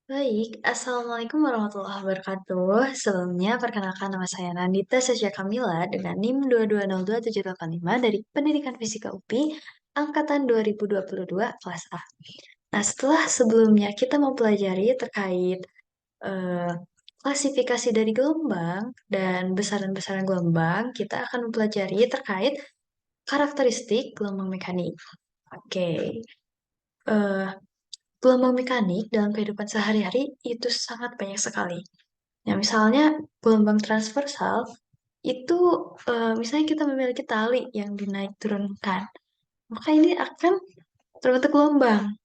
Baik, Assalamualaikum warahmatullahi wabarakatuh. Sebelumnya, perkenalkan nama saya Nandita Sasha Kamila dengan NIM 2202785 dari Pendidikan Fisika UPI Angkatan 2022 kelas A. Nah, setelah sebelumnya kita mempelajari terkait eh, klasifikasi dari gelombang dan besaran-besaran gelombang, kita akan mempelajari terkait karakteristik gelombang mekanik. Oke, eh, gelombang mekanik dalam kehidupan sehari-hari itu sangat banyak sekali. Ya, misalnya gelombang transversal itu misalnya kita memiliki tali yang dinaik turunkan, maka ini akan terbentuk gelombang.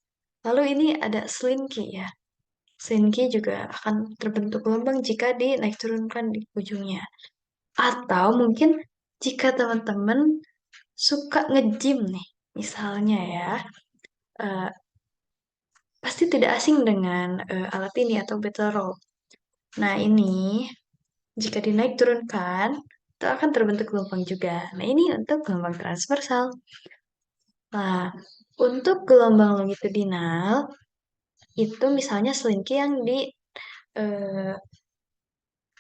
Lalu ini ada slinky ya. Slinky juga akan terbentuk gelombang jika dinaik turunkan di ujungnya. Atau mungkin jika teman-teman suka nge-gym nih, misalnya ya, eh, pasti tidak asing dengan alat ini atau battle roll. Nah, ini jika dinaik turunkan, itu akan terbentuk gelombang juga. Nah, ini untuk gelombang transversal. Nah, untuk gelombang longitudinal, itu misalnya selingki yang eh,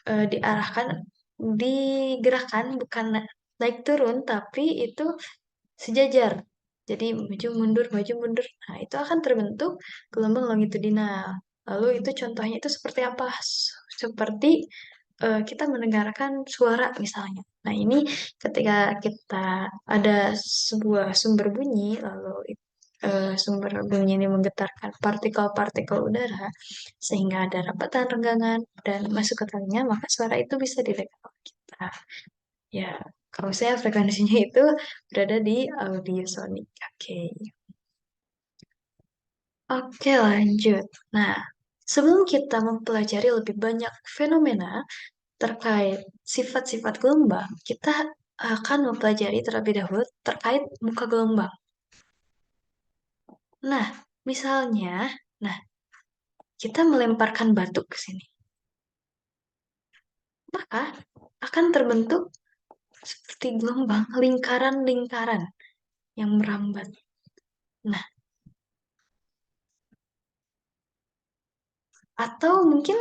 diarahkan, digerakkan bukan naik turun, tapi itu sejajar. Jadi maju mundur. Nah, itu akan terbentuk gelombang longitudinal. Lalu itu contohnya itu seperti apa? Seperti kita mendengarkan suara misalnya. Nah, ini ketika kita ada sebuah sumber bunyi, lalu sumber bunyi ini menggetarkan partikel-partikel udara sehingga ada rapatan renggangan dan masuk ke telinga, maka suara itu bisa didengar oleh kita. Ya, kalau saya frekuensinya itu berada di audiosonik. Oke. Oke, lanjut. Nah, sebelum kita mempelajari lebih banyak fenomena terkait sifat-sifat gelombang, kita akan mempelajari terlebih dahulu terkait muka gelombang. Nah, misalnya, nah, kita melemparkan batu ke sini, maka akan terbentuk seperti gelombang lingkaran-lingkaran yang merambat. Nah, atau mungkin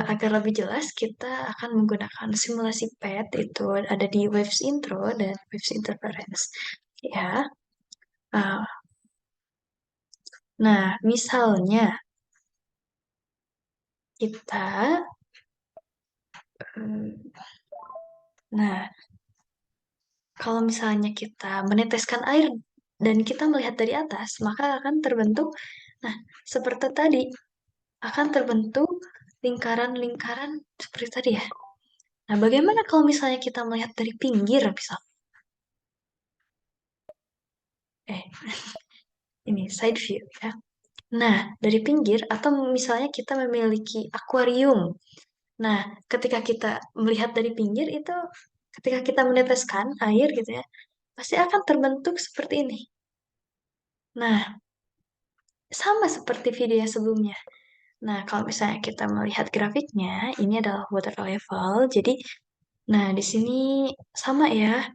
agar lebih jelas kita akan menggunakan simulasi PET itu ada di Waves Intro dan Waves Interference. Ya, uh, nah misalnya kita, hmm, nah kalau misalnya kita meneteskan air dan kita melihat dari atas, maka akan terbentuk, nah seperti tadi akan terbentuk lingkaran-lingkaran seperti tadi ya. Nah, bagaimana kalau misalnya kita melihat dari pinggir, misal? Eh, ini side view ya. Nah, dari pinggir atau misalnya kita memiliki akuarium. Nah, ketika kita melihat dari pinggir itu, ketika kita meneteskan air gitu ya, pasti akan terbentuk seperti ini. Nah, sama seperti video yang sebelumnya. Nah, kalau misalnya kita melihat grafiknya, ini adalah water level. Jadi, nah di sini sama ya.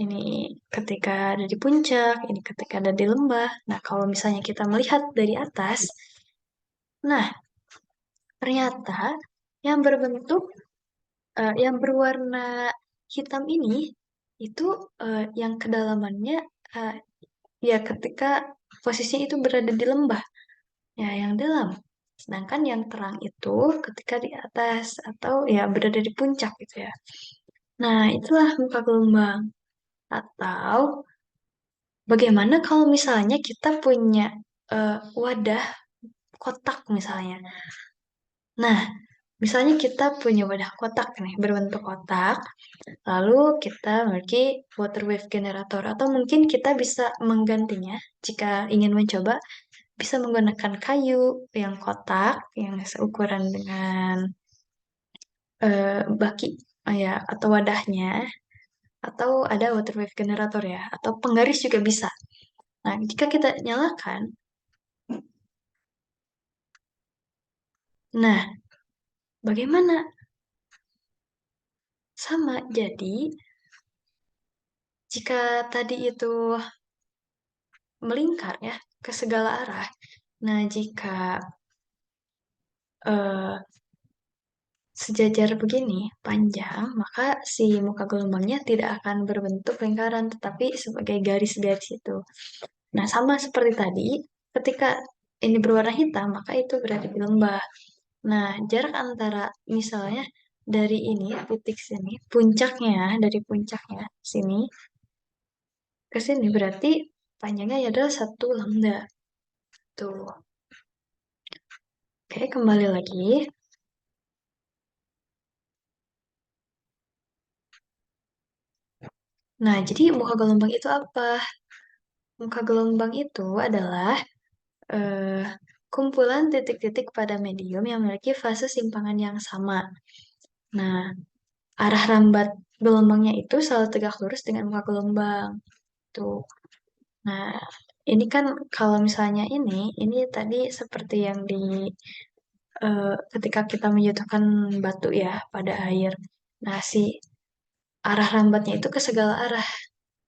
Ini ketika ada di puncak, ini ketika ada di lembah. Nah, kalau misalnya kita melihat dari atas, nah ternyata yang berbentuk, yang berwarna hitam ini, itu yang kedalamannya, eh, ya ketika posisinya itu berada di lembah, ya yang dalam. Sedangkan yang terang itu ketika di atas atau ya berada di puncak gitu ya. Nah, itulah muka gelombang. Atau bagaimana kalau misalnya kita punya wadah kotak misalnya. Nah, misalnya kita punya wadah kotak nih, berbentuk kotak, lalu kita memiliki water wave generator, atau mungkin kita bisa menggantinya jika ingin mencoba, bisa menggunakan kayu yang kotak, yang seukuran dengan baki, ya, atau wadahnya, atau ada water wave generator ya, atau penggaris juga bisa. Nah, jika kita nyalakan, nah, bagaimana? Sama, jadi jika tadi itu melingkar ya ke segala arah. Nah, jika eh, sejajar begini, panjang, maka si muka gelombangnya tidak akan berbentuk lingkaran, tetapi sebagai garis-garis itu. Nah, sama seperti tadi, ketika ini berwarna hitam, maka itu berarti lembah. Nah, jarak antara misalnya dari ini, titik sini, puncaknya, dari puncaknya sini ke sini berarti panjangnya adalah 1 lambda. Tuh. Oke, kembali lagi. Nah, jadi muka gelombang itu apa? Muka gelombang itu adalah eh, kumpulan titik-titik pada medium yang memiliki fase simpangan yang sama. Nah, arah rambat gelombangnya itu selalu tegak lurus dengan muka gelombang. Tuh. Nah, ini kan kalau misalnya ini tadi seperti yang di ketika kita menjatuhkan batu ya pada air. Nah, si arah rambatnya itu ke segala arah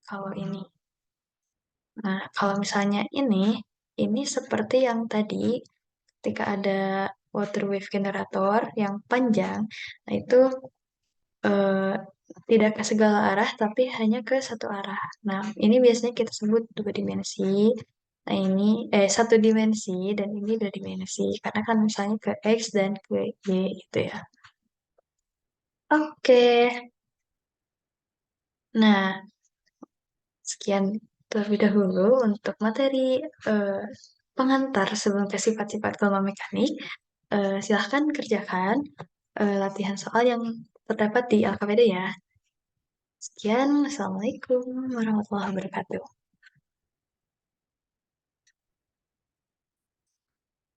kalau ini. Nah, kalau misalnya ini seperti yang tadi ketika ada water wave generator yang panjang, nah itu eh, tidak ke segala arah, tapi hanya ke satu arah. Nah, ini biasanya kita sebut dua dimensi. Nah, ini satu dimensi dan ini dua dimensi. Karena kan misalnya ke X dan ke Y gitu ya. Oke. Nah, sekian terlebih dahulu untuk materi eh, pengantar sebelum ke sifat-sifat gelombang mekanik. Silahkan kerjakan latihan soal yang terdapat di Alkapedia ya. Sekian, Assalamualaikum warahmatullahi wabarakatuh.